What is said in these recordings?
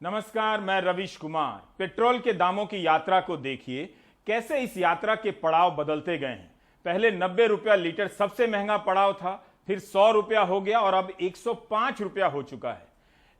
नमस्कार, मैं रविश कुमार। पेट्रोल के दामों की यात्रा को देखिए, कैसे इस यात्रा के पड़ाव बदलते गए हैं। पहले 90 रुपया लीटर सबसे महंगा पड़ाव था, फिर 100 रुपया हो गया और अब 105 रुपया हो चुका है।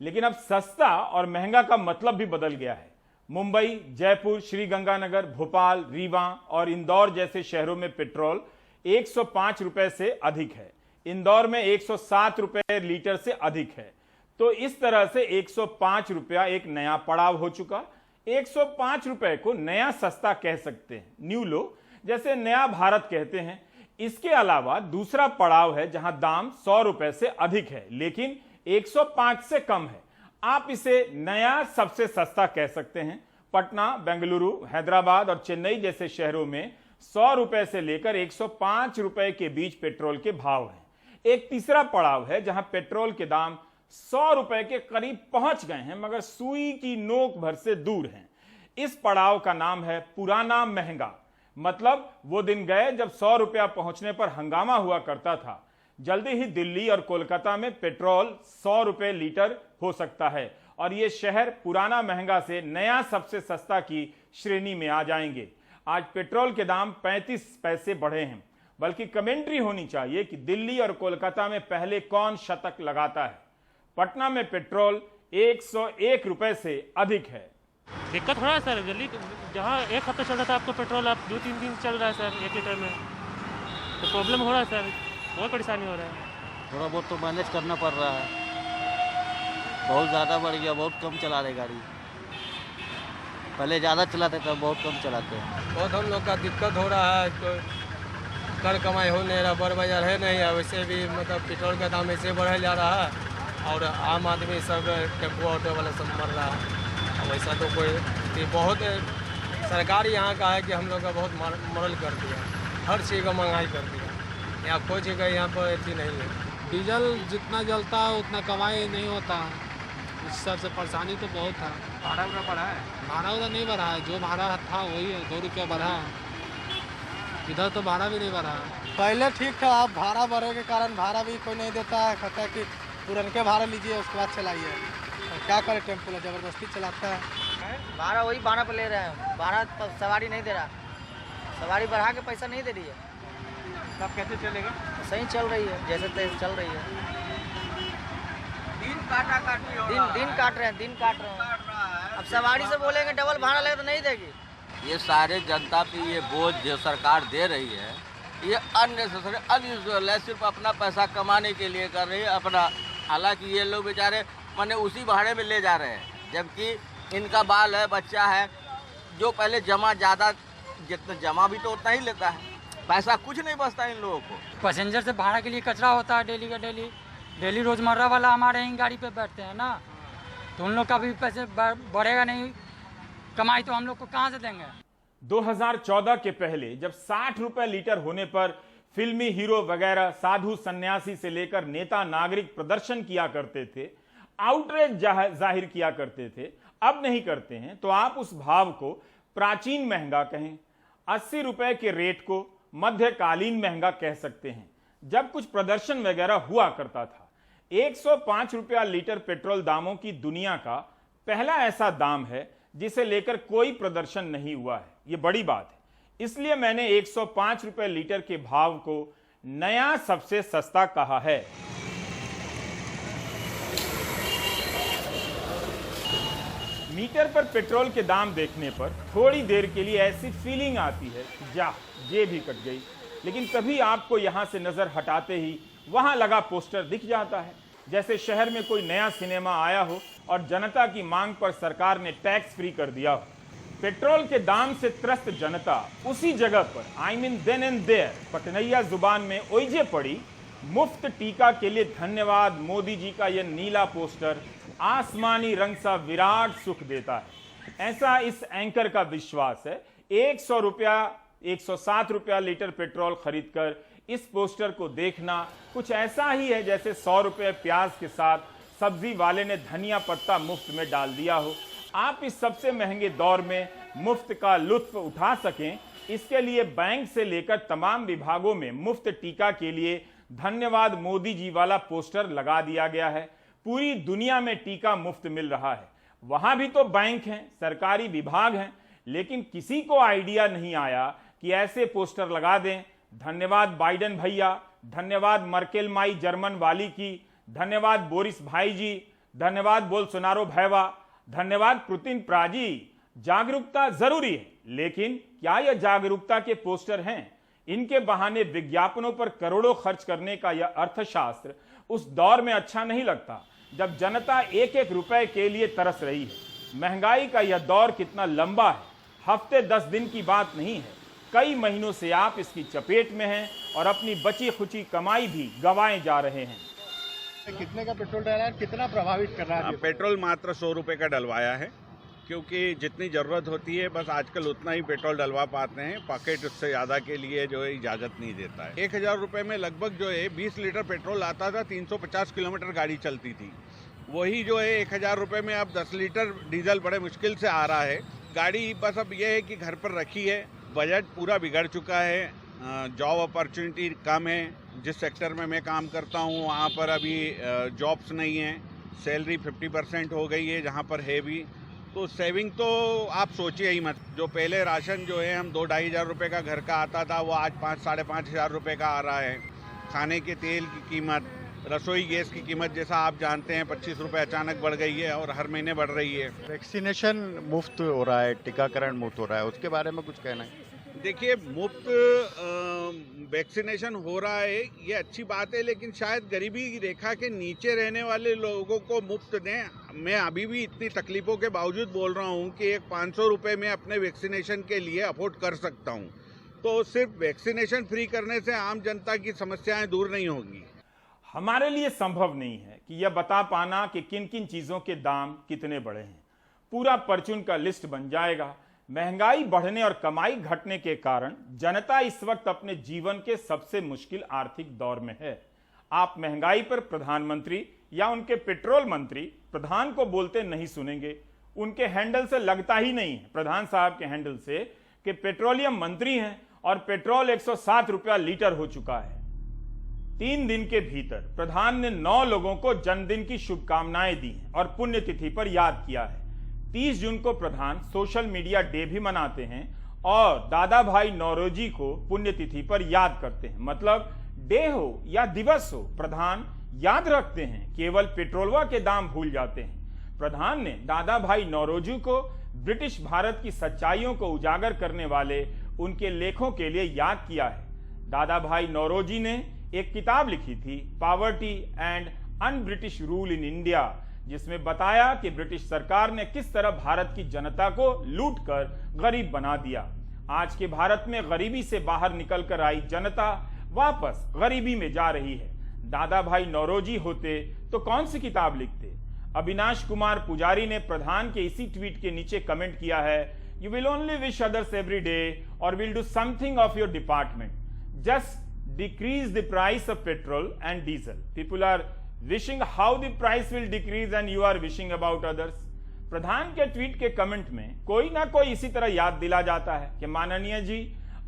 लेकिन अब सस्ता और महंगा का मतलब भी बदल गया है। मुंबई, जयपुर, श्रीगंगानगर, भोपाल, रीवा और इंदौर जैसे शहरों में पेट्रोल 105 रुपए से अधिक है। इंदौर में 107 रुपए लीटर से अधिक है। तो इस तरह से 105 रुपया एक नया पड़ाव हो चुका। 105 रुपए को नया सस्ता कह सकते हैं, न्यू लो, जैसे नया भारत कहते हैं। इसके अलावा दूसरा पड़ाव है जहां दाम 100 रुपए से अधिक है लेकिन 105 से कम है। आप इसे नया सबसे सस्ता कह सकते हैं। पटना, बेंगलुरु, हैदराबाद और चेन्नई जैसे शहरों में 100 रुपए से लेकर 105 रुपए के बीच पेट्रोल के भाव हैं। एक तीसरा पड़ाव है जहां पेट्रोल के दाम 100 रुपए के करीब पहुंच गए हैं मगर सुई की नोक भर से दूर हैं। इस पड़ाव का नाम है पुराना महंगा। मतलब वो दिन गए जब 100 रुपया पहुंचने पर हंगामा हुआ करता था। जल्दी ही दिल्ली और कोलकाता में पेट्रोल 100 रुपए लीटर हो सकता है और ये शहर पुराना महंगा से नया सबसे सस्ता की श्रेणी में आ जाएंगे। आज पेट्रोल के दाम 35 पैसे बढ़े हैं, बल्कि कमेंट्री होनी चाहिए कि दिल्ली और कोलकाता में पहले कौन शतक लगाता है। पटना में पेट्रोल 101 रुपए से अधिक है। दिक्कत हो रहा है सर, जल्दी जहाँ एक हफ्ता चल रहा था आपको पेट्रोल अब 2-3 दिन चल रहा है सर 1 लीटर में, तो प्रॉब्लम हो रहा है सर, बहुत परेशानी हो रहा है। थोड़ा बहुत तो मैनेज करना पड़ रहा है, बहुत ज़्यादा बढ़ गया, बहुत कम चला रहे गाड़ी। पहले ज़्यादा चलाते थे, बहुत कम चलाते हैं। बहुत हम लोग का दिक्कत हो रहा है, तो कर कमाई हो नहीं रहा, बड़ बाजार है नहीं है। वैसे भी मतलब पेट्रोल का दाम ऐसे बढ़ा जा रहा है और आम आदमी सब टेम्पो ऑटो वाला सब मर रहा है। अब ऐसा तो कोई बहुत सरकार यहाँ का है कि हम लोग का बहुत मरल कर दिया, हर चीज़ का महंगाई कर दिया। यहाँ कोई जगह यहाँ पर इतनी नहीं है। डीजल जितना जलता है उतना कमाई नहीं होता, इस सबसे परेशानी तो बहुत है। भाड़ा उड़ा बढ़ा है? भाड़ा उड़ा नहीं बढ़ा है, जो भाड़ा था वही है, 2 रुपया बढ़ा है। इधर तो भाड़ा भी नहीं बढ़ा है। पहले ठीक था, अब भाड़ा बढ़े के कारण भाड़ा भी कोई नहीं देता है। कहता है कि पुरनके भाड़ा लीजिए उसके बाद चलाइए। क्या करे, टेम्पो में ज़बरदस्ती चलाता है। भाड़ा वही 12 पर ले रहे हैं, भाड़ा सवारी नहीं दे रहा, सवारी बढ़ा के पैसा नहीं दे रही है। तब कैसे चलेगा? सही चल रही है, जैसे तैसे चल रही है। दिन काटा काटी हो दिन दिन काट रहे हैं। अब सवारी से बोलेंगे डबल भाड़ा लगे तो नहीं देगी। ये सारे जनता पे ये बोझ जो सरकार दे रही है, ये अननेसेसरी अनयूजुअल है, सिर्फ अपना पैसा कमाने के लिए कर रही है अपना। हालांकि ये लोग बेचारे माने उसी भाड़े में ले जा रहे हैं, जबकि इनका बाल है, बच्चा है, जो पहले जमा ज़्यादा जितना जमा भी तो उतना ही लेता है, पैसा कुछ नहीं बचता इन लोगों को। पैसेंजर से भाड़ा के लिए कचरा होता है डेली का डेली रोजमर्रा वाला हमारे यहीं गाड़ी पे बैठते हैं ना, तो उन लोग का भी पैसे बढ़ेगा नहीं, कमाई तो हम लोग को कहाँ से देंगे। 2014 के पहले जब 60 रुपए लीटर होने पर फिल्मी हीरो वगैरह, साधु सन्यासी से लेकर नेता नागरिक प्रदर्शन किया करते थे, आउटरेज जाहिर किया करते थे, अब नहीं करते हैं, तो आप उस भाव को प्राचीन महंगा कहें। 80 रुपए के रेट को मध्यकालीन महंगा कह सकते हैं, जब कुछ प्रदर्शन वगैरह हुआ करता था। 105 रुपया लीटर पेट्रोल दामों की दुनिया का पहला ऐसा दाम है जिसे लेकर कोई प्रदर्शन नहीं हुआ है। यह बड़ी बात है, इसलिए मैंने 105 रुपए लीटर के भाव को नया सबसे सस्ता कहा है। मीटर पर पेट्रोल के दाम देखने पर थोड़ी देर के लिए ऐसी फीलिंग आती है कि जा जेब भी कट गई, लेकिन तभी आपको यहां से नजर हटाते ही वहां लगा पोस्टर दिख जाता है, जैसे शहर में कोई नया सिनेमा आया हो और जनता की मांग पर सरकार ने टैक्स फ्री कर दिया हो। पेट्रोल के दाम से त्रस्त जनता उसी जगह पर, I mean then and there, पटनैया जुबान में ओइजे पड़ी। मुफ्त टीका के लिए धन्यवाद मोदी जी का यह नीला पोस्टर आसमानी रंग सा विराट सुख देता है, ऐसा इस एंकर का विश्वास है। 100 रुपया 107 रुपया लीटर पेट्रोल खरीदकर इस पोस्टर को देखना कुछ ऐसा ही है जैसे 100 रुपये प्याज के साथ सब्जी वाले ने धनिया पत्ता मुफ्त में डाल दिया हो। आप इस सबसे महंगे दौर में मुफ्त का लुत्फ उठा सकें, इसके लिए बैंक से लेकर तमाम विभागों में मुफ्त टीका के लिए धन्यवाद मोदी जी वाला पोस्टर लगा दिया गया है। पूरी दुनिया में टीका मुफ्त मिल रहा है। वहां भी तो बैंक हैं, सरकारी विभाग हैं, लेकिन किसी को आइडिया नहीं आया कि ऐसे पोस्टर लगा दें, धन्यवाद बाइडेन भैया, धन्यवाद मर्केल माई जर्मन वाली की, धन्यवाद बोरिस भाई जी, धन्यवाद बोल्सोनारो भैया, धन्यवाद पुतिन प्राजी। जागरूकता जरूरी है, लेकिन क्या यह जागरूकता के पोस्टर हैं? इनके बहाने विज्ञापनों पर करोड़ों खर्च करने का यह अर्थशास्त्र उस दौर में अच्छा नहीं लगता जब जनता एक एक रुपए के लिए तरस रही है। महंगाई का यह दौर कितना लंबा है, हफ्ते 10 दिन की बात नहीं है, कई महीनों से आप इसकी चपेट में हैं और अपनी बची खुची कमाई भी गंवाए जा रहे हैं। कितने का पेट्रोल डाला है, कितना प्रभावित कर रहा है? पेट्रोल मात्र 100 रुपये का डलवाया है, क्योंकि जितनी ज़रूरत होती है बस आजकल उतना ही पेट्रोल डलवा पाते हैं। पॉकेट उससे ज़्यादा के लिए जो है इजाज़त नहीं देता है। 1000 रुपये में लगभग जो है 20 लीटर पेट्रोल आता था, 350 किलोमीटर गाड़ी चलती थी। वही जो है 1000 रुपये में अब 10 लीटर डीजल बड़े मुश्किल से आ रहा है। गाड़ी बस अब यह है कि घर पर रखी है, बजट पूरा बिगड़ चुका है, जॉब अपॉर्चुनिटी कम है। जिस सेक्टर में मैं काम करता हूँ वहाँ पर अभी जॉब्स नहीं हैं, सैलरी 50% हो गई है जहाँ पर है भी। तो सेविंग तो आप सोचिए ही मत। जो पहले राशन जो है हम 2-2.5 हज़ार रुपये का घर का आता था, वो आज 5-5.5 हज़ार रुपये का आ रहा है। खाने के तेल की कीमत, रसोई गैस की कीमत जैसा आप जानते हैं 25 रुपये अचानक बढ़ गई है और हर महीने बढ़ रही है। वैक्सीनेशन मुफ्त हो रहा है, टीकाकरण मुफ्त हो रहा है, उसके बारे में कुछ कहना है? देखिए, मुफ्त वैक्सीनेशन हो रहा है, ये अच्छी बात है, लेकिन शायद गरीबी रेखा के नीचे रहने वाले लोगों को मुफ्त दें। मैं अभी भी इतनी तकलीफों के बावजूद बोल रहा हूँ कि एक 500 रुपये में अपने वैक्सीनेशन के लिए अफोर्ड कर सकता हूँ। तो सिर्फ वैक्सीनेशन फ्री करने से आम जनता की समस्याएं दूर नहीं होंगी। हमारे लिए संभव नहीं है कि यह बता पाना कि किन किन चीजों के दाम कितने बढ़े हैं। पूरा परचून का लिस्ट बन जाएगा। महंगाई बढ़ने और कमाई घटने के कारण जनता इस वक्त अपने जीवन के सबसे मुश्किल आर्थिक दौर में है। आप महंगाई पर प्रधानमंत्री या उनके पेट्रोल मंत्री प्रधान को बोलते नहीं सुनेंगे। उनके हैंडल से लगता ही नहीं है, प्रधान साहब के हैंडल से, कि पेट्रोलियम मंत्री हैं और पेट्रोल 107 रुपया लीटर हो चुका है। 3 दिन के भीतर प्रधान ने 9 लोगों को जन्मदिन की शुभकामनाएं दी हैं और पुण्यतिथि पर याद किया है। 30 जून को प्रधान सोशल मीडिया डे भी मनाते हैं और दादा भाई नौरोजी को पुण्यतिथि पर याद करते हैं। मतलब डे हो या दिवस हो, प्रधान याद रखते हैं, केवल पेट्रोलवा के दाम भूल जाते हैं। प्रधान ने दादा भाई नौरोजी को ब्रिटिश भारत की सच्चाइयों को उजागर करने वाले उनके लेखों के लिए याद किया है। दादा भाई नौरोजी ने एक किताब लिखी थी, poverty and un British rule in India, जिसमें बताया कि ब्रिटिश सरकार ने किस तरह भारत की जनता को लूटकर गरीब बना दिया। आज के भारत में गरीबी से बाहर निकलकर आई जनता वापस गरीबी में जा रही है। दादा भाई नौरोजी होते तो कौन सी किताब लिखते? अविनाश कुमार पुजारी ने प्रधान के इसी ट्वीट के नीचे कमेंट किया है, you will only wish others every day और will do something of your department, just decrease the price of petrol and diesel. People are wishing how the price will decrease and you are wishing about others. प्रधान के tweet के comment में कोई ना कोई इसी तरह याद दिला जाता है कि माननीय जी,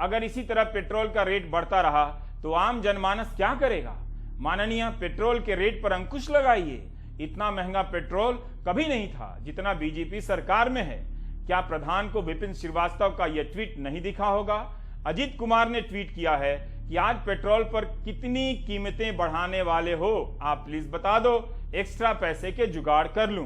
अगर इसी तरह पेट्रोल का रेट बढ़ता रहा तो आम जनमानस क्या करेगा? माननीय, पेट्रोल के रेट पर अंकुश लगाइए। इतना महंगा पेट्रोल कभी नहीं था जितना बीजेपी सरकार में है। क्या प्रधान को विपिन श्रीवास्तव का यह ट्वीट नहीं दिखा होगा? अजीत कुमार ने ट्वीट किया है कि आज पेट्रोल पर कितनी कीमतें बढ़ाने वाले हो, आप प्लीज बता दो, एक्स्ट्रा पैसे के जुगाड़ कर लूं।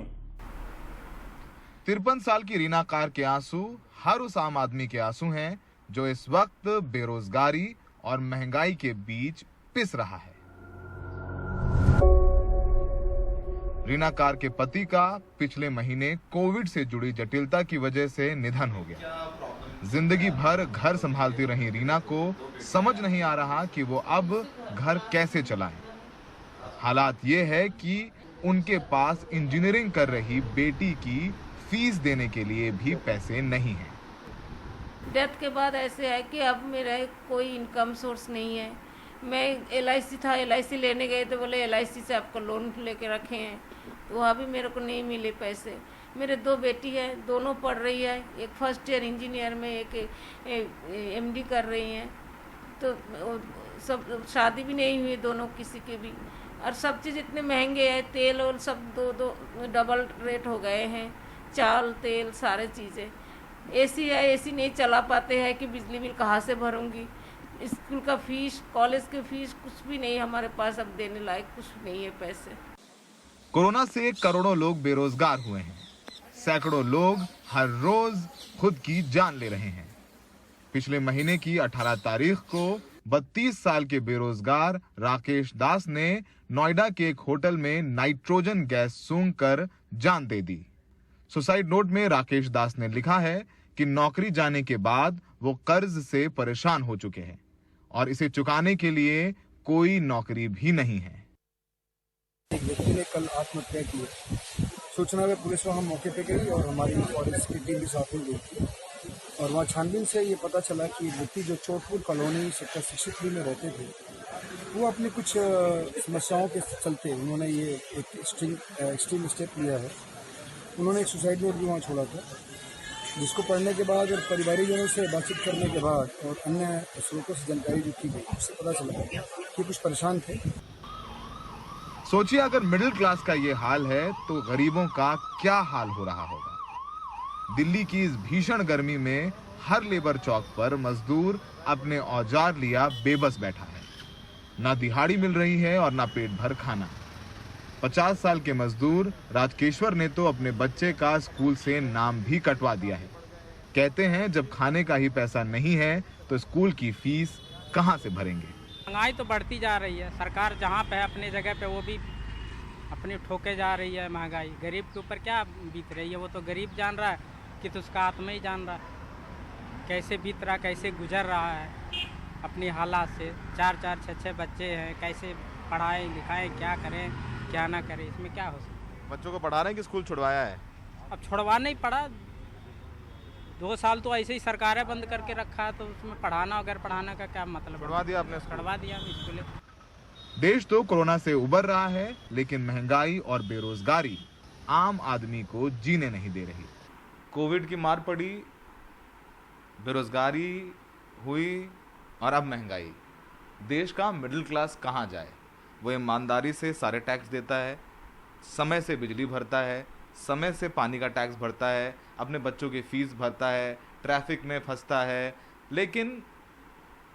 53 साल की रीना कार के आंसू हर उस आम आदमी के आंसू हैं जो इस वक्त बेरोजगारी और महंगाई के बीच पिस रहा है। रीना कार के पति का पिछले महीने कोविड से जुड़ी जटिलता की वजह से निधन हो गया। जिंदगी भर घर संभालती रही रीना को समझ नहीं आ रहा कि वो अब घर कैसे चलाएं। हालात ये है कि उनके पास इंजीनियरिंग कर रही बेटी की फीस देने के लिए भी पैसे नहीं हैं। डेथ के बाद ऐसे है कि अब मेरा कोई इनकम सोर्स नहीं है। मैं LIC था, LIC लेने गए तो बोले LIC से आपको लोन लेके रखे हैं, तो वहाँ भी मेरे को नहीं मिले पैसे। मेरे 2 बेटी है, दोनों पढ़ रही है, एक फर्स्ट ईयर इंजीनियर में, एक MD कर रही हैं। तो सब शादी भी नहीं हुई दोनों किसी के भी, और सब चीज़ इतने महंगे हैं, तेल और सब दो डबल रेट हो गए हैं। चाल तेल सारे चीज़ें। एसी है, एसी नहीं चला पाते हैं कि बिजली बिल कहाँ से भरूंगी। स्कूल का फीस, कॉलेज के फीस कुछ भी नहीं हमारे पास, अब देने लायक कुछ नहीं है पैसे। कोरोना से करोड़ों लोग बेरोजगार हुए हैं। सैकड़ों लोग हर रोज खुद की जान ले रहे हैं। पिछले महीने की 18 तारीख को 32 साल के बेरोजगार राकेश दास ने नोएडा के एक होटल में नाइट्रोजन गैस सूंघकर जान दे दी। सुसाइड नोट में राकेश दास ने लिखा है कि नौकरी जाने के बाद वो कर्ज से परेशान हो चुके हैं और इसे चुकाने के लिए कोई नौकरी भी नहीं है। एक व्यक्ति ने कल आत्महत्या की। सूचना पे पुलिस वहाँ मौके पे गई और हमारी फॉरेस्ट की टीम भी साथ में गई थी और वहाँ छानबीन से ये पता चला कि व्यक्ति जो चोटपुर कॉलोनी सेक्टर 63 में रहते थे, वो अपनी कुछ समस्याओं के चलते उन्होंने ये एक एक्सट्रीम स्टेप लिया है। उन्होंने एक सुसाइड नोट भी वहाँ छोड़ा था, जिसको पढ़ने के बाद और परिवारीजनों से बातचीत करने के बाद और अन्य स्रोतों से जानकारी जो की गई, उससे पता चला कि कुछ परेशान थे। सोचिए अगर मिडिल क्लास का ये हाल है तो गरीबों का क्या हाल हो रहा होगा। दिल्ली की इस भीषण गर्मी में हर लेबर चौक पर मजदूर अपने औजार लिया बेबस बैठा है। ना दिहाड़ी मिल रही है और ना पेट भर खाना। 50 साल के मजदूर राजकेश्वर ने तो अपने बच्चे का स्कूल से नाम भी कटवा दिया है। कहते हैं जब खाने का ही पैसा नहीं है तो स्कूल की फीस कहां से भरेंगे। महंगाई तो बढ़ती जा रही है। सरकार जहां पे है अपनी जगह पे वो भी अपनी ठोके जा रही है। महंगाई गरीब के ऊपर क्या बीत रही है, वो तो गरीब जान रहा है कि तो उसका आत्मा ही जान रहा है कैसे बीत रहा, कैसे गुजर रहा है अपनी हालात से। 4-4, 6-6 बच्चे हैं, कैसे पढ़ाएं लिखाएं, क्या करें क्या ना करें, इसमें क्या हो सकता। बच्चों को पढ़ा रहे हैं कि स्कूल छुड़वाया है? अब छुड़वा नहीं पड़ा, 2 साल तो ऐसे ही सरकारें बंद करके रखा है, तो उसमें पढ़ाना अगर पढ़ाने का क्या मतलब। छुड़वा दिया आपने? छुड़वा दिया स्कूल। देश तो कोरोना से उबर रहा है, लेकिन महंगाई और बेरोजगारी आम आदमी को जीने नहीं दे रही। कोविड की मार पड़ी, बेरोजगारी हुई और अब महंगाई। देश का मिडिल क्लास कहाँ जाए? वो ईमानदारी से सारे टैक्स देता है, समय से बिजली भरता है, समय से पानी का टैक्स भरता है, अपने बच्चों की फीस भरता है, ट्रैफिक में फंसता है, लेकिन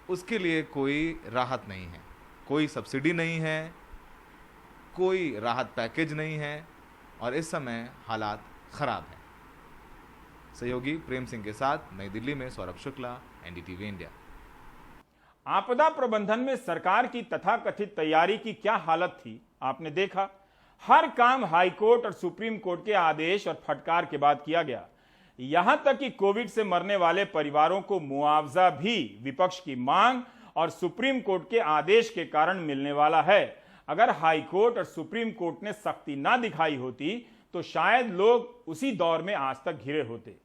उसके लिए कोई राहत नहीं है, कोई सब्सिडी नहीं है, कोई राहत पैकेज नहीं है और इस समय हालात ख़राब हैं। सहयोगी प्रेम सिंह के साथ नई दिल्ली में सौरभ शुक्ला, एनडीटीवी इंडिया। आपदा प्रबंधन में सरकार की तथाकथित तैयारी की क्या हालत थी आपने देखा। हर काम हाईकोर्ट और सुप्रीम कोर्ट के आदेश और फटकार के बाद किया गया। यहां तक कि कोविड से मरने वाले परिवारों को मुआवजा भी विपक्ष की मांग और सुप्रीम कोर्ट के आदेश के कारण मिलने वाला है। अगर हाईकोर्ट और सुप्रीम कोर्ट ने सख्ती ना दिखाई होती तो शायद लोग उसी दौर में आज तक घिरे होते।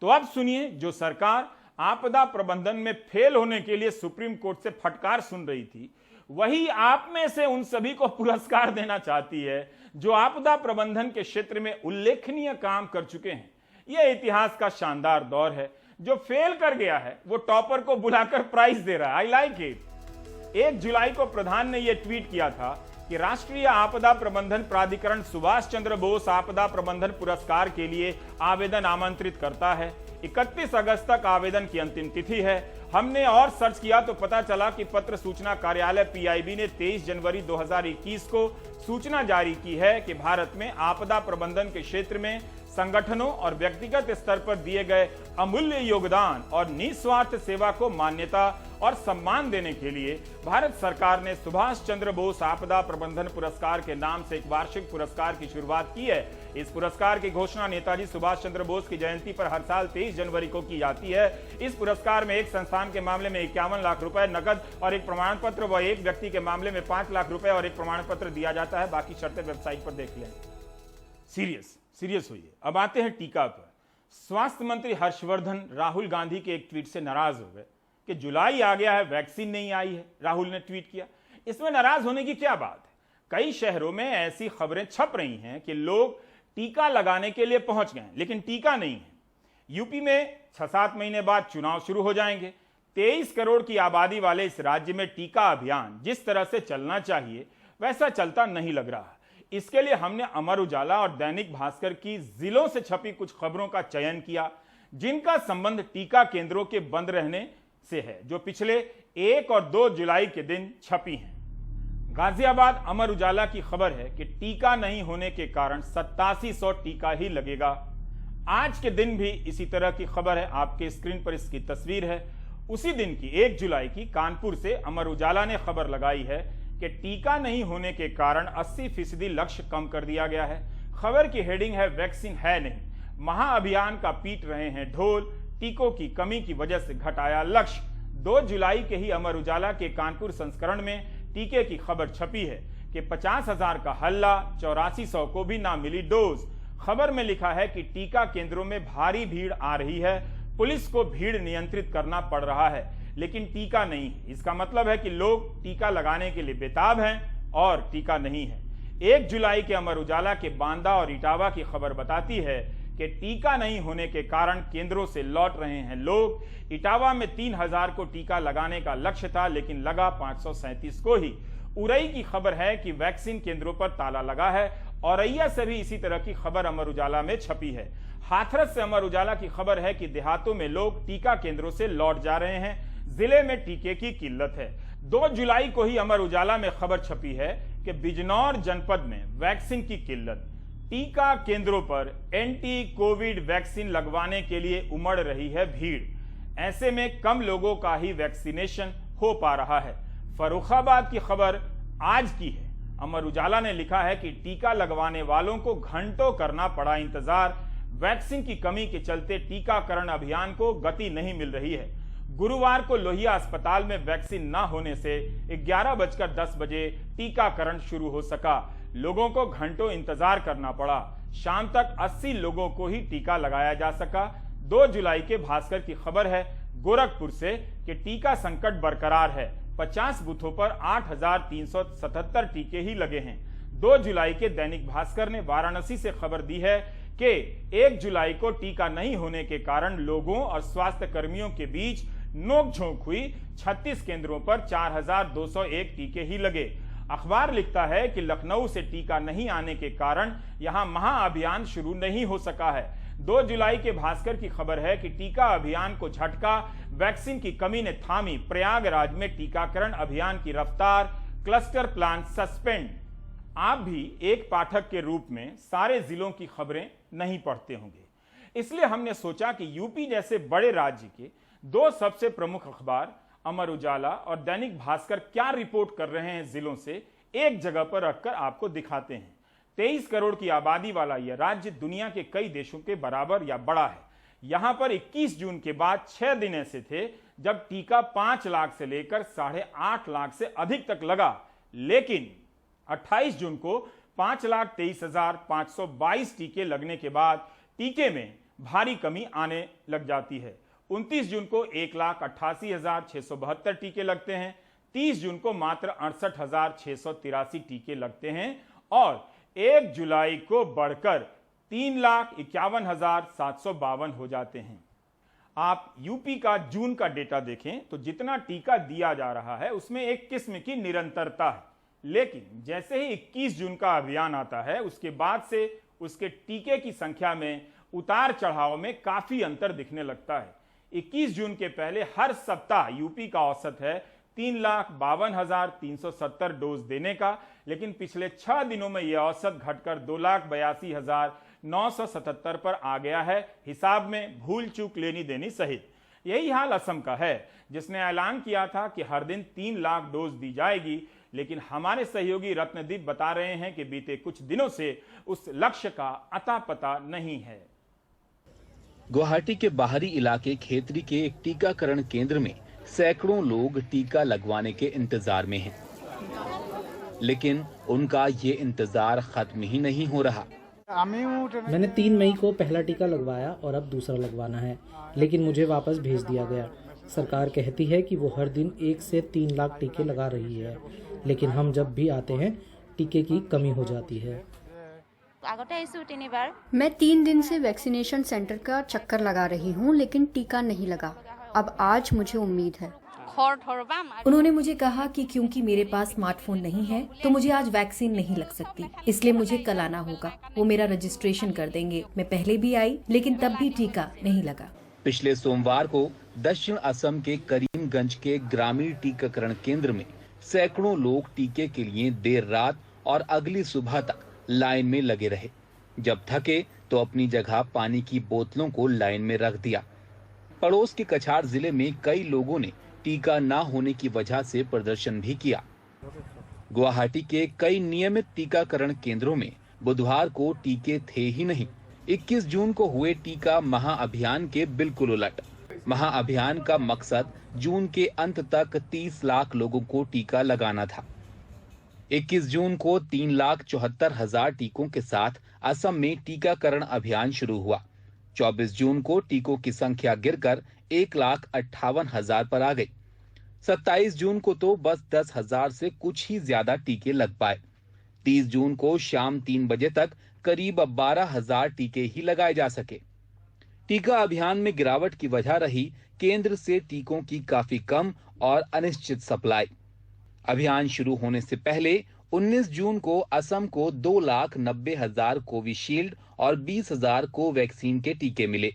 तो अब सुनिए, जो सरकार आपदा प्रबंधन में फेल होने के लिए सुप्रीम कोर्ट से फटकार सुन रही थी, वही आप में से उन सभी को पुरस्कार देना चाहती है जो आपदा प्रबंधन के क्षेत्र में उल्लेखनीय काम कर चुके हैं। यह इतिहास का शानदार दौर है। जो फेल कर गया है वो टॉपर को बुलाकर प्राइज दे रहा है। I like it. 1 जुलाई को प्रधान ने यह ट्वीट किया था कि राष्ट्रीय आपदा प्रबंधन प्राधिकरण सुभाष चंद्र बोस आपदा प्रबंधन पुरस्कार के लिए आवेदन आमंत्रित करता है। 31 अगस्त तक आवेदन की अंतिम तिथि है। हमने और सर्च किया तो पता चला कि पत्र सूचना कार्यालय पीआईबी ने 23 जनवरी 2021 को सूचना जारी की है कि भारत में आपदा प्रबंधन के क्षेत्र में संगठनों और व्यक्तिगत स्तर पर दिए गए अमूल्य योगदान और निस्वार्थ सेवा को मान्यता और सम्मान देने के लिए भारत सरकार ने सुभाष चंद्र बोस आपदा प्रबंधन पुरस्कार के नाम से एक वार्षिक पुरस्कार की शुरुआत की है। इस पुरस्कार की घोषणा नेताजी सुभाष चंद्र बोस की जयंती पर हर साल 23 जनवरी को की जाती है। इस पुरस्कार में एक संस्थान के मामले में 51 लाख रुपए नकद और एक प्रमाण पत्र व एक व्यक्ति के मामले में 5 लाख रुपए और एक प्रमाण पत्र दिया जाता है। बाकी शर्तें वेबसाइट पर देख लें। सीरियस होइए। अब आते हैं टीका पर। स्वास्थ्य मंत्री हर्षवर्धन राहुल गांधी के एक ट्वीट से नाराज हो गए कि जुलाई आ गया है, वैक्सीन नहीं आई है। राहुल ने ट्वीट किया, इसमें नाराज होने की क्या बात है। कई शहरों में ऐसी खबरें छप रही हैं कि लोग टीका लगाने के लिए पहुंच गए लेकिन टीका नहीं है। यूपी में 6-7 महीने बाद चुनाव शुरू हो जाएंगे। 23 करोड़ की आबादी वाले इस राज्य में टीका अभियान जिस तरह से चलना चाहिए वैसा चलता नहीं लग रहा। इसके लिए हमने अमर उजाला और दैनिक भास्कर की जिलों से छपी कुछ खबरों का चयन किया जिनका संबंध टीका केंद्रों के बंद रहने से है, जो पिछले 1 और 2 जुलाई के दिन छपी हैं। गाजियाबाद अमर उजाला की खबर है कि टीका नहीं होने के कारण 8700 टीका ही लगेगा। आज के दिन भी इसी तरह की खबर है, आपके स्क्रीन पर इसकी तस्वीर है। उसी दिन की 1 जुलाई की कानपुर से अमर उजाला ने खबर लगाई है कि टीका नहीं होने के कारण 80% लक्ष्य कम कर दिया गया है। खबर की हेडिंग है वैक्सीन है नहीं, महाअभियान का पीट रहे हैं ढोल, टीकों की कमी की वजह से घटाया लक्ष्य। 2 जुलाई के ही अमर उजाला के कानपुर संस्करण में टीके की खबर छपी है कि 50,000 का हल्ला, 8400 को भी ना मिली डोज। खबर में लिखा है कि टीका केंद्रों में भारी भीड़ आ रही है, पुलिस को भीड़ नियंत्रित करना पड़ रहा है, लेकिन टीका नहीं है। इसका मतलब है कि लोग टीका लगाने के लिए बेताब हैं और टीका नहीं है। 1 जुलाई के अमर उजाला के बांदा और इटावा की खबर बताती है कि टीका नहीं होने के कारण केंद्रों से लौट रहे हैं लोग। इटावा में 3000 को टीका लगाने का लक्ष्य था, लेकिन लगा 537 को ही। उरई की खबर है कि वैक्सीन केंद्रों पर ताला लगा है। औरैया से भी इसी तरह की खबर अमर उजाला में छपी है। हाथरस से अमर उजाला की खबर है कि देहातों में लोग टीका केंद्रों से लौट जा रहे हैं, जिले में टीके की किल्लत है। 2 जुलाई को ही अमर उजाला में खबर छपी है कि बिजनौर जनपद में वैक्सीन की किल्लत, टीका केंद्रों पर एंटी कोविड वैक्सीन लगवाने के लिए उमड़ रही है भीड़। ऐसे में कम लोगों का ही वैक्सीनेशन हो पा रहा है। फर्रुखाबाद की खबर आज की है। अमर उजाला ने लिखा है कि टीका लगवाने वालों को घंटों करना पड़ा इंतजार। वैक्सीन की कमी के चलते टीकाकरण अभियान को गति नहीं मिल रही है। गुरुवार को लोहिया अस्पताल में वैक्सीन न होने से 11:10 बजे टीकाकरण शुरू हो सका। लोगों को घंटों इंतजार करना पड़ा। शाम तक 80 लोगों को ही टीका लगाया जा सका। 2 जुलाई के भास्कर की खबर है गोरखपुर से कि टीका संकट बरकरार है। 50 बूथों पर 8377 टीके ही लगे हैं। 2 जुलाई के दैनिक भास्कर ने वाराणसी से खबर दी है कि 1 जुलाई को टीका नहीं होने के कारण लोगों और स्वास्थ्य कर्मियों के बीच नोकझोंक हुई। 36 केंद्रों पर 4201 टीके ही लगे। अखबार लिखता है कि लखनऊ से टीका नहीं आने के कारण यहां महाअभियान शुरू नहीं हो सका है। 2 जुलाई के भास्कर की खबर है कि टीका अभियान को झटका, वैक्सीन की कमी ने थामी प्रयागराज में टीकाकरण अभियान की रफ्तार, क्लस्टर प्लान सस्पेंड। आप भी एक पाठक के रूप में सारे जिलों की खबरें नहीं पढ़ते होंगे, इसलिए हमने सोचा कि यूपी जैसे बड़े राज्य के 2 सबसे प्रमुख अखबार अमर उजाला और दैनिक भास्कर क्या रिपोर्ट कर रहे हैं जिलों से, एक जगह पर रखकर आपको दिखाते हैं। 23 करोड़ की आबादी वाला यह राज्य दुनिया के कई देशों के बराबर या बड़ा है। यहां पर 21 जून के बाद 6 दिन ऐसे थे जब टीका 5 लाख से लेकर 8.5 लाख से अधिक तक लगा, लेकिन 28 जून को 5,23,522 टीके लगने के बाद टीके में भारी कमी आने लग जाती है। 29 जून को 1,88,672 टीके लगते हैं। 30 जून को मात्र 68,683 टीके लगते हैं और 1 जुलाई को बढ़कर 3,51,752 हो जाते हैं। आप यूपी का जून का डेटा देखें तो जितना टीका दिया जा रहा है उसमें एक किस्म की निरंतरता है, लेकिन जैसे ही 21 जून का अभियान आता है उसके बाद से उसके टीके की संख्या में उतार चढ़ाव में काफी अंतर दिखने लगता है। 21 जून के पहले हर सप्ताह यूपी का औसत है 3,52,370 डोज देने का, लेकिन पिछले 6 दिनों में यह औसत घटकर 2,82,977 पर आ गया है, हिसाब में भूल चूक लेनी देनी सहित। यही हाल असम का है, जिसने ऐलान किया था कि हर दिन 3 लाख डोज दी जाएगी, लेकिन हमारे सहयोगी रत्नदीप बता रहे हैं कि बीते कुछ दिनों से उस लक्ष्य का अता पता नहीं है। गुवाहाटी के बाहरी इलाके खेतरी के एक टीकाकरण केंद्र में सैकड़ों लोग टीका लगवाने के इंतजार में हैं, लेकिन उनका ये इंतजार खत्म ही नहीं हो रहा। मैंने 3 मई को पहला टीका लगवाया और अब दूसरा लगवाना है, लेकिन मुझे वापस भेज दिया गया। सरकार कहती है कि वो हर दिन 1 से 3 लाख टीके लगा रही है, लेकिन हम जब भी आते हैं टीके की कमी हो जाती है। मैं 3 दिन से वैक्सीनेशन सेंटर का चक्कर लगा रही हूँ, लेकिन टीका नहीं लगा। अब आज मुझे उम्मीद है। उन्होंने मुझे कहा कि क्योंकि मेरे पास स्मार्टफोन नहीं है तो मुझे आज वैक्सीन नहीं लग सकती, इसलिए मुझे कल आना होगा। वो मेरा रजिस्ट्रेशन कर देंगे। मैं पहले भी आई लेकिन तब भी टीका नहीं लगा। पिछले सोमवार को दक्षिण असम के करीमगंज के ग्रामीण टीकाकरण केंद्र में सैकड़ों लोग टीके के लिए देर रात और अगली सुबह तक लाइन में लगे रहे। जब थके तो अपनी जगह पानी की बोतलों को लाइन में रख दिया। पड़ोस के कछार जिले में कई लोगों ने टीका न होने की वजह से प्रदर्शन भी किया। गुवाहाटी के कई नियमित टीकाकरण केंद्रों में बुधवार को टीके थे ही नहीं। 21 जून को हुए टीका महाअभियान के बिल्कुल उलट। महाअभियान का मकसद जून के अंत तक 30 लाख लोगों को टीका लगाना था। 21 जून को 3,74,000 टीकों के साथ असम में टीकाकरण अभियान शुरू हुआ। 24 जून को टीकों की संख्या गिरकर 1,58,000 पर आ गई। 27 जून को तो बस 10,000 से कुछ ही ज्यादा टीके लग पाए। 30 जून को शाम 3 बजे तक करीब 12,000 टीके ही लगाए जा सके। टीका अभियान में गिरावट की वजह रही केंद्र से टीकों की काफी कम और अनिश्चित सप्लाई। अभियान शुरू होने से पहले 19 जून को असम को 2,90,000 कोविशील्ड और 20,000 कोवैक्सीन के टीके मिले।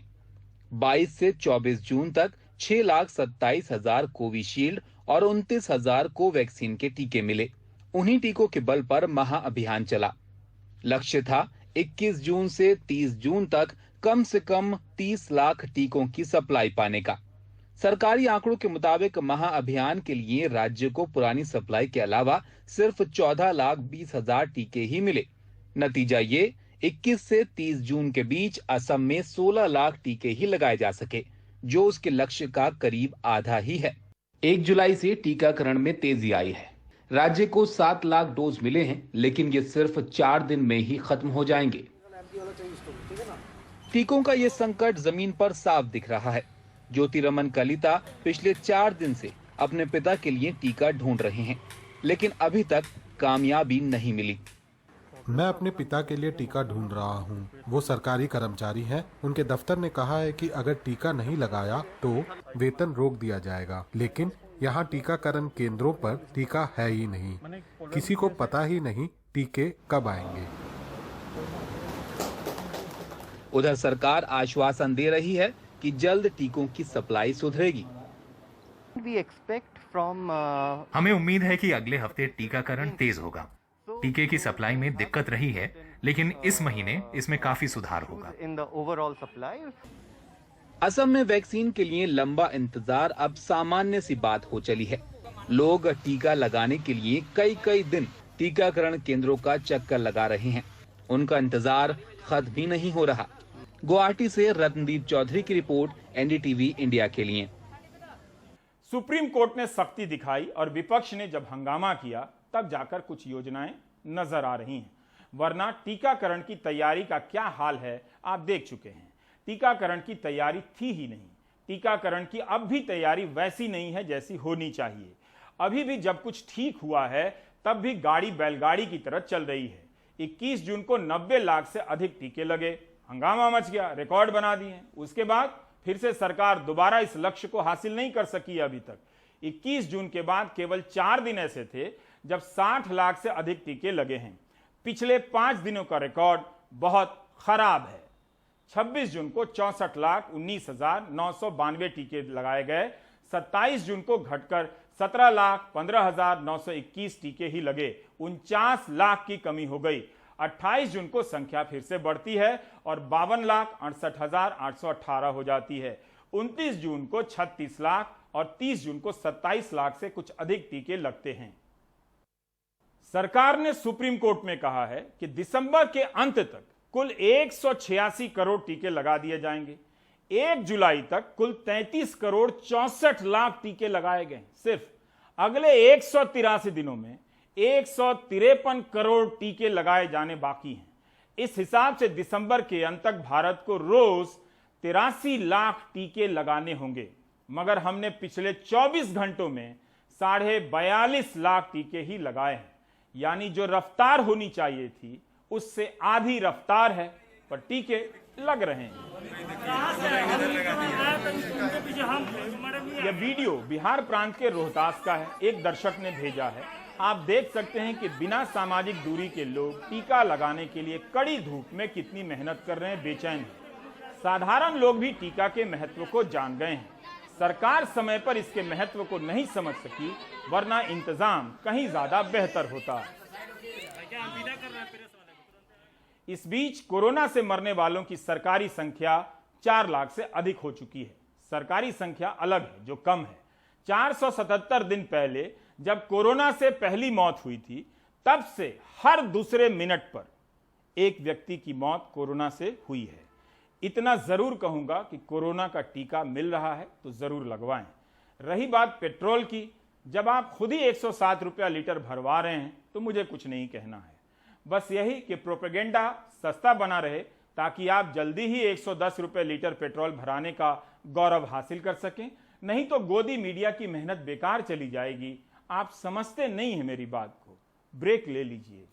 22 से 24 जून तक 6,27,000 कोविशील्ड और 29,000 कोवैक्सीन के टीके मिले। उन्हीं टीकों के बल पर महाअभियान चला। लक्ष्य था 21 जून से 30 जून तक कम से कम 30 लाख टीकों की सप्लाई पाने का। सरकारी आंकड़ों के मुताबिक महाअभियान के लिए राज्य को पुरानी सप्लाई के अलावा सिर्फ 14,20,000 टीके ही मिले। नतीजा ये 21 से 30 जून के बीच असम में 16 लाख टीके ही लगाए जा सके, जो उसके लक्ष्य का करीब आधा ही है। 1 जुलाई से टीकाकरण में तेजी आई है। राज्य को 7 लाख डोज मिले हैं, लेकिन ये सिर्फ 4 दिन में ही खत्म हो जाएंगे। टीकों का ये संकट जमीन पर साफ दिख रहा है। ज्योतिरमन कलिता पिछले 4 दिन से अपने पिता के लिए टीका ढूंढ रहे हैं, लेकिन अभी तक कामयाबी नहीं मिली। मैं अपने पिता के लिए टीका ढूंढ रहा हूं। वो सरकारी कर्मचारी हैं। उनके दफ्तर ने कहा है कि अगर टीका नहीं लगाया तो वेतन रोक दिया जाएगा, लेकिन यहाँ टीकाकरण केंद्रों पर टीका है ही नहीं। किसी को पता ही नहीं टीके कब आएंगे। उधर सरकार आश्वासन दे रही है कि जल्द टीकों की सप्लाई सुधरेगी। हमें उम्मीद है कि अगले हफ्ते टीकाकरण तेज होगा। टीके की सप्लाई में दिक्कत रही है, लेकिन इस महीने इसमें काफी सुधार होगा। असम में वैक्सीन के लिए लंबा इंतजार अब सामान्य सी बात हो चली है। लोग टीका लगाने के लिए कई दिन टीकाकरण केंद्रों का चक्कर लगा रहे हैं। उनका इंतजार खत्म भी नहीं हो रहा। गुवाहाटी से रत्नदीप चौधरी की रिपोर्ट, एनडीटीवी इंडिया के लिए। सुप्रीम कोर्ट ने सख्ती दिखाई और विपक्ष ने जब हंगामा किया तब जाकर कुछ योजनाएं नजर आ रही हैं, वरना टीकाकरण की तैयारी का क्या हाल है आप देख चुके हैं। टीकाकरण की तैयारी थी ही नहीं। टीकाकरण की अब भी तैयारी वैसी नहीं है जैसी होनी चाहिए। अभी भी जब कुछ ठीक हुआ है तब भी गाड़ी बैलगाड़ी की तरह चल रही है। 21 जून को 90 लाख से अधिक टीके लगे, हंगामा मच गया, रिकॉर्ड बना दिए। उसके बाद फिर से सरकार दोबारा इस लक्ष्य को हासिल नहीं कर सकी अभी तक। 21 जून के बाद केवल 4 दिन ऐसे थे जब 60 लाख से अधिक टीके लगे हैं। पिछले 5 दिनों का रिकॉर्ड बहुत खराब है। 26 जून को 64,19,992 टीके लगाए गए। 27 जून को घटकर 17,15,921 टीके ही लगे। 49 लाख की कमी हो गई। 28 जून को संख्या फिर से बढ़ती है और 52,68,818 हो जाती है। 29 जून को 36 लाख और 30 जून को 27 लाख से कुछ अधिक टीके लगते हैं। सरकार ने सुप्रीम कोर्ट में कहा है कि दिसंबर के अंत तक कुल 186 करोड़ टीके लगा दिए जाएंगे। 1 जुलाई तक कुल 33 करोड़ 64 लाख टीके लगाए गए। सिर्फ अगले 183 दिनों में 153 करोड़ टीके लगाए जाने बाकी हैं। इस हिसाब से दिसंबर के अंत तक भारत को रोज 83 लाख टीके लगाने होंगे, मगर हमने पिछले 24 घंटों में 42.5 लाख टीके ही लगाए हैं। यानी जो रफ्तार होनी चाहिए थी उससे आधी रफ्तार है, पर टीके लग रहे हैं। यह वीडियो बिहार प्रांत के रोहतास का है। एक दर्शक ने भेजा है। आप देख सकते हैं कि बिना सामाजिक दूरी के लोग टीका लगाने के लिए कड़ी धूप में कितनी मेहनत कर रहे हैं, बेचैन हैं। साधारण लोग भी टीका के महत्व को जान गए हैं। सरकार समय पर इसके महत्व को नहीं समझ सकी, वरना इंतजाम कहीं ज्यादा बेहतर होता। इस बीच कोरोना से मरने वालों की सरकारी संख्या 4 लाख से अधिक हो चुकी है। सरकारी संख्या अलग है जो कम है। 477 दिन पहले जब कोरोना से पहली मौत हुई थी, तब से हर दूसरे मिनट पर एक व्यक्ति की मौत कोरोना से हुई है। इतना जरूर कहूंगा कि कोरोना का टीका मिल रहा है तो जरूर लगवाएं। रही बात पेट्रोल की, जब आप खुद ही 107 रुपया लीटर भरवा रहे हैं तो मुझे कुछ नहीं कहना है। बस यही कि प्रोपेगेंडा सस्ता बना रहे ताकि आप जल्दी ही 110 रुपये लीटर पेट्रोल भराने का गौरव हासिल कर सकें। नहीं तो गोदी मीडिया की मेहनत बेकार चली जाएगी। आप समझते नहीं हैं मेरी बात को। ब्रेक ले लीजिए।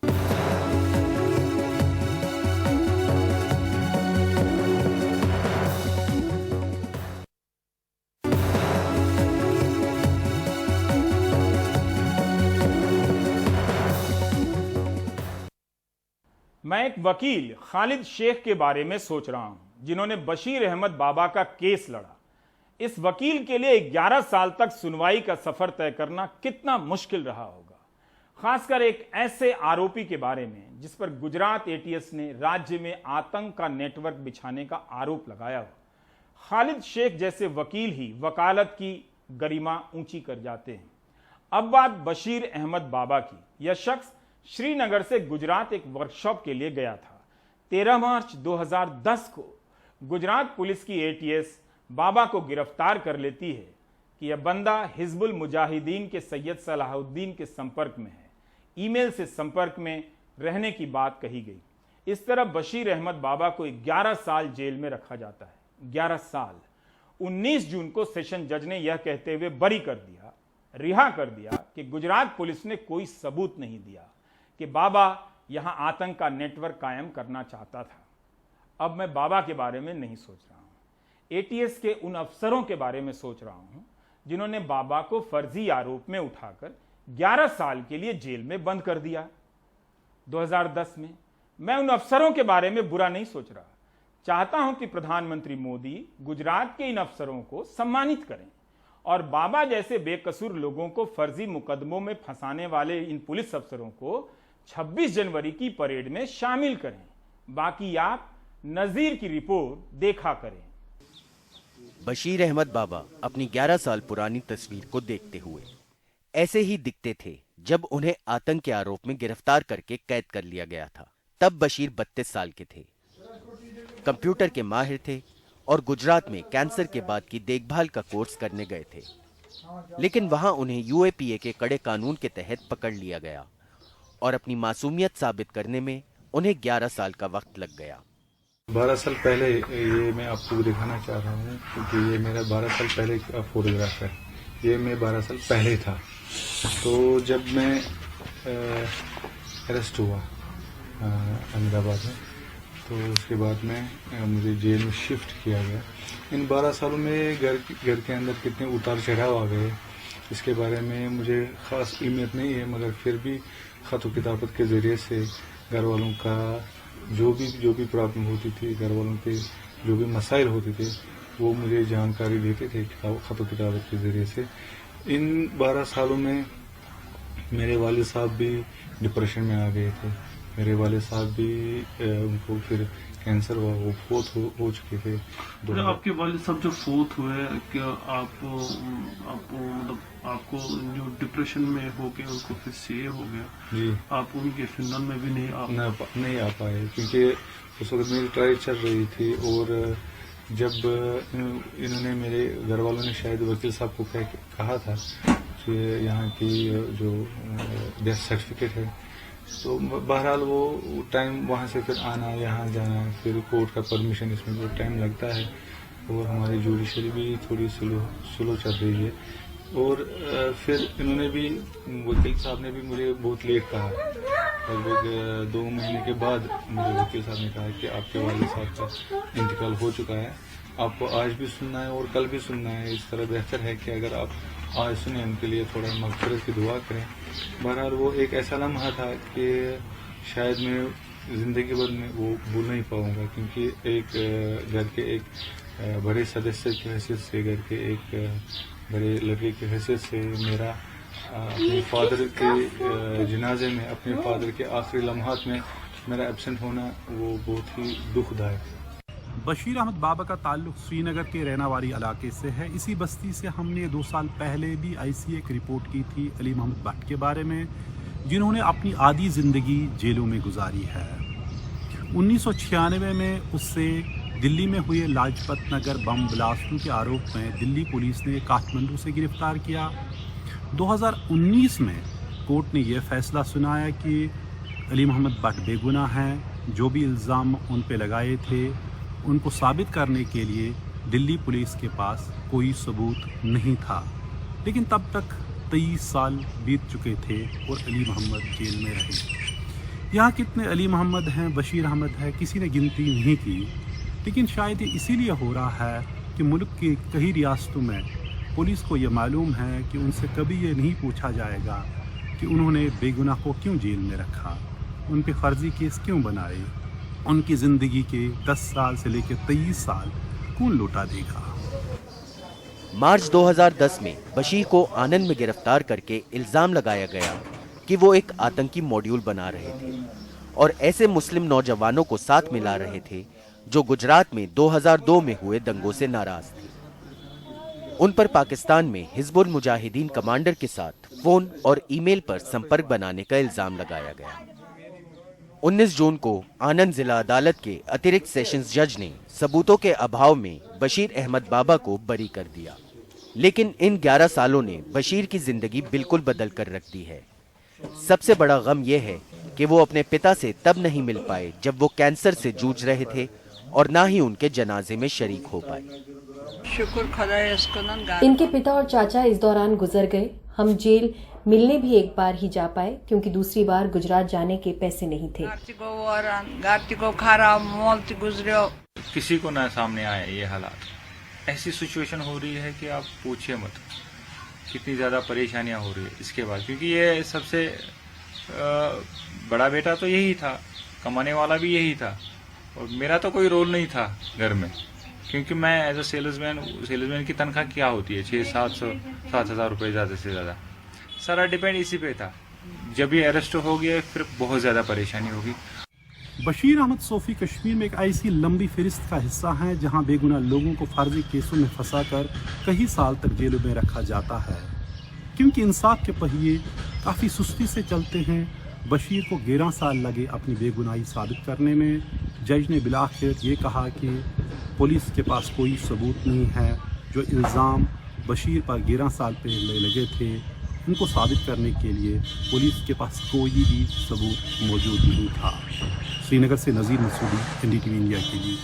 मैं एक वकील खालिद शेख के बारे में सोच रहा हूं, जिन्होंने बशीर अहमद बाबा का केस लड़ा। इस वकील के लिए 11 साल तक सुनवाई का सफर तय करना कितना मुश्किल रहा होगा, खासकर एक ऐसे आरोपी के बारे में जिस पर गुजरात एटीएस ने राज्य में आतंक का नेटवर्क बिछाने का आरोप लगाया हो। खालिद शेख जैसे वकील ही वकालत की गरिमा ऊंची कर जाते हैं। अब बात बशीर अहमद बाबा की। यह शख्स श्रीनगर से गुजरात एक वर्कशॉप के लिए गया था। 13 मार्च 2010 को गुजरात पुलिस की एटीएस बाबा को गिरफ्तार कर लेती है कि यह बंदा हिजबुल मुजाहिदीन के सैयद सलाहुद्दीन के संपर्क में है। ईमेल से संपर्क में रहने की बात कही गई। इस तरह बशीर अहमद बाबा को 11 साल जेल में रखा जाता है। 11 साल। 19 जून को सेशन जज ने यह कहते हुए बरी कर दिया, रिहा कर दिया कि गुजरात पुलिस ने कोई सबूत नहीं दिया कि बाबा यहां आतंक का नेटवर्क कायम करना चाहता था। अब मैं बाबा के बारे में नहीं सोच रहा हूं, एटीएस के उन अफसरों के बारे में सोच रहा हूं जिन्होंने बाबा को फर्जी आरोप में उठाकर 11 साल के लिए जेल में बंद कर दिया 2010 में। मैं उन अफसरों के बारे में बुरा नहीं सोच रहा। चाहता हूं कि प्रधानमंत्री मोदी गुजरात के इन अफसरों को सम्मानित करें और बाबा जैसे बेकसूर लोगों को फर्जी मुकदमों में फंसाने वाले इन पुलिस अफसरों को 26 जनवरी की परेड में शामिल करें। बाकी आप नजीर की रिपोर्ट देखा करें। बशीर अहमद बाबा अपनी 11 साल पुरानी तस्वीर को देखते हुए ऐसे ही दिखते थे जब उन्हें आतंक के आरोप में गिरफ्तार करके कैद कर लिया गया था। तब बशीर 32 साल के थे, कंप्यूटर के माहिर थे और गुजरात में कैंसर के बाद की देखभाल का कोर्स करने गए थे। लेकिन वहां उन्हें यूएपीए के कड़े कानून के तहत पकड़ लिया गया और अपनी मासूमियत साबित करने में उन्हें 11 साल का वक्त लग गया। 12 साल पहले ये मैं आपको दिखाना चाह रहा हूँ क्योंकि ये मेरा 12 साल पहले का फोटोग्राफ है। ये मैं 12 साल पहले था। तो जब मैं अरेस्ट हुआ अहमदाबाद में, तो उसके बाद में मुझे जेल में शिफ्ट किया गया। इन 12 सालों में घर के अंदर कितने उतार चढ़ाव आ गए इसके बारे में मुझे ख़ास इल्मियत नहीं है, मगर फिर भी ख़त व किताबत के ज़रिए से घर वालों का जो भी प्रॉब्लम होती थी, घर वालों के जो भी मसाइल होते थे, वो मुझे जानकारी देते थे ख़त व किताबत के ज़रिए से। इन 12 सालों में मेरे वालिद साहब भी डिप्रेशन में आ गए थे। मेरे वालिद साहब भी उनको फिर कैंसर हुआ, वो फोत हो चुके थे। आपके वालिद साहब जो फोत हुए, क्या आपको जो डिप्रेशन में हो गए उनको फिर से हो गया जी, आप उनके फिनल में भी नहीं आ पाए क्योंकि उस वक्त मेरी ट्रायल चल रही थी। और जब इन्होंने मेरे घर वालों ने शायद वकील साहब को कहा था कि यहाँ की जो डेथ सर्टिफिकेट है, तो बहरहाल वो टाइम वहाँ से फिर आना, यहाँ जाना, फिर कोर्ट का परमिशन, इसमें जो टाइम लगता है। और हमारी जुडिशरी भी थोड़ी स्लो चल रही है। और फिर इन्होंने भी, वकील साहब ने भी मुझे बहुत लेट कहा लगभग 2 महीने के बाद मुझे वकील साहब ने कहा कि आपके वालिद साहब का इंतकाल हो चुका है, आपको आज भी सुनना है और कल भी सुनना है। इस तरह बेहतर है कि अगर आप आज सुने, उनके लिए थोड़ा मग़फ़िरत की दुआ करें। बहरहाल वो एक ऐसा लम्हा था कि शायद मैं ज़िंदगी भर में वो भूल नहीं पाऊँगा, क्योंकि एक घर के एक बड़े सदस्य की हैसियत से, घर के एक बड़े लड़के की हैसियत से मेरा अपने फादर के जनाजे में, अपने फादर के आखिरी लम्हात में मेरा एब्सेंट होना वो बहुत ही दुखदायक है। बशीर अहमद बाबा का ताल्लुक श्रीनगर के रैनावारी इलाके से है। इसी बस्ती से हमने 2 साल पहले भी ऐसी एक रिपोर्ट की थी अली मोहम्मद भट्ट के बारे में, जिन्होंने अपनी आधी ज़िंदगी जेलों में गुजारी है। 1996 में उससे दिल्ली में हुए लाजपत नगर बम ब्लास्टों के आरोप में दिल्ली पुलिस ने काठमांडू से गिरफ्तार किया। 2019 में कोर्ट ने यह फैसला सुनाया कि अली मोहम्मद भट्ट बेगुनाह हैं। जो भी इल्ज़ाम उन पे लगाए थे उनको साबित करने के लिए दिल्ली पुलिस के पास कोई सबूत नहीं था। लेकिन तब तक 23 साल बीत चुके थे और अली मोहम्मद जेल में रहे। यहाँ कितने अली मोहम्मद हैं, बशीर अहमद है, किसी ने गिनती नहीं की। लेकिन शायद ये इसीलिए हो रहा है कि मुल्क की कई रियासतों में पुलिस को ये मालूम है कि उनसे कभी ये नहीं पूछा जाएगा कि उन्होंने बेगुनाह को क्यों जेल में रखा, उन पे फर्जी केस क्यों बनाए, उनकी ज़िंदगी के 10 साल से लेकर 23 साल कौन लौटा देगा। मार्च 2010 में बशीर को आनंद में गिरफ्तार करके इल्जाम लगाया गया कि वो एक आतंकी मॉड्यूल बना रहे थे और ऐसे मुस्लिम नौजवानों को साथ मिला रहे थे जो गुजरात में 2002 में हुए दंगों से नाराज थे। उन पर पाकिस्तान में हिजबुल मुजाहिदीन कमांडर के साथ फोन और ईमेल पर संपर्क बनाने का इल्जाम लगाया गया। 19 जून को आनंद जिला अदालत के अतिरिक्त सेशंस जज ने सबूतों के अभाव में बशीर अहमद बाबा को बरी कर दिया। लेकिन इन 11 सालों ने बशीर की जिंदगी बिल्कुल बदल कर रख दी है। सबसे बड़ा गम यह है कि वो अपने पिता से तब नहीं मिल पाए जब वो कैंसर से जूझ रहे थे और ना ही उनके जनाजे में शरीक हो पाए। इनके पिता और चाचा इस दौरान गुजर गए। हम जेल मिलने भी एक बार ही जा पाए क्योंकि दूसरी बार गुजरात जाने के पैसे नहीं थे। किसी को ना सामने आए ये हालात। ऐसी सिचुएशन हो रही है कि आप पूछिए मत कितनी ज़्यादा परेशानियां हो रही है इसके बाद, क्योंकि ये सबसे बड़ा बेटा तो यही था, कमाने वाला भी यही था और मेरा तो कोई रोल नहीं था घर में, क्योंकि मैं एज अ सेल्समैन की तनख्वाह क्या होती है 6-7 रुपये ज़्यादा से ज़्यादा, सारा डिपेंड इसी पे था। जब ये अरेस्ट हो गया फिर बहुत ज़्यादा परेशानी होगी। बशीर अहमद सोफी कश्मीर में एक ऐसी लंबी फहरिस्त का हिस्सा है जहां बेगुनाह लोगों को फर्जी केसों में फंसाकर कई साल तक जेलों में रखा जाता है। क्योंकि इंसाफ के पहिए काफ़ी सुस्ती से चलते हैं, बशीर को 11 साल लगे अपनी बेगुनाही साबित करने में। जज ने बिलाखिर ये कहा कि पुलिस के पास कोई सबूत नहीं है। जो इल्ज़ाम बशीर पर 11 साल पहले लगे थे उनको साबित करने के लिए पुलिस के पास कोई भी सबूत मौजूद नहीं था। श्रीनगर से नज़ीर मसूदी, NDTV इंडिया के लिए।